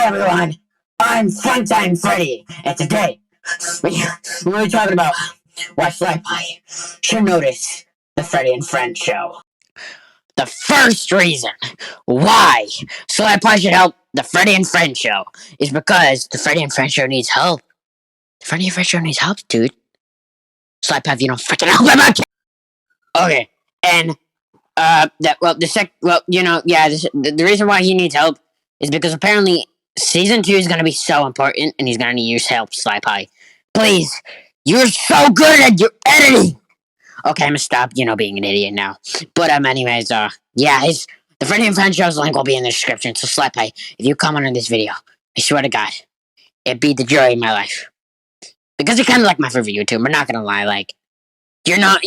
everyone, I'm Funtime Freddy, and today we're talking about why Slypie should notice the Freddy and Friends show. The first reason why Slypie should help the Freddy and Friends show is because the Freddy and Friends show needs help. The Freddy and Friends show needs help, dude. Slypie, you don't freaking help him out. Okay, and the reason why he needs help is because apparently season 2 is gonna be so important, and he's gonna need your help, Slypie. Please, you're so good at your editing. Okay, I'm gonna stop, being an idiot now. But anyways, the Freddy and Friends show's link will be in the description. So Slypie, if you comment on this video, I swear to God, it'd be the joy of my life. Because you're kind of like my favorite YouTuber. Not gonna lie, like. You're not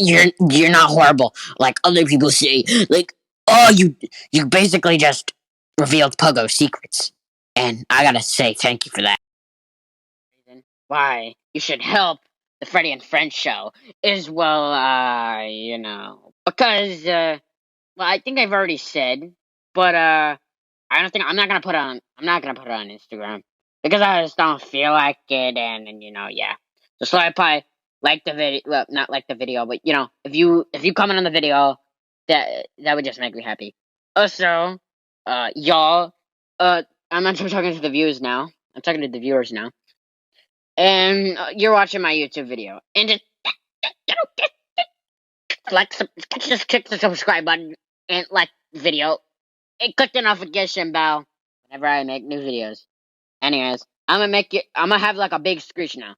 horrible like other people say. Like, oh, you basically just revealed Pogo's secrets, and I gotta say thank you for that. Why you should help the Freddy and Friends show is because I think I've already said, but I'm not gonna put it on Instagram because I just don't feel like it, and yeah. So Slypie. Like the video, well, not like the video, but if you comment on the video, that would just make me happy. Also, y'all, I'm not talking to the viewers now. I'm talking to the viewers now, and you're watching my YouTube video, and just click the subscribe button and like the video, and click the notification bell whenever I make new videos. Anyways, I'm gonna have like a big screech now.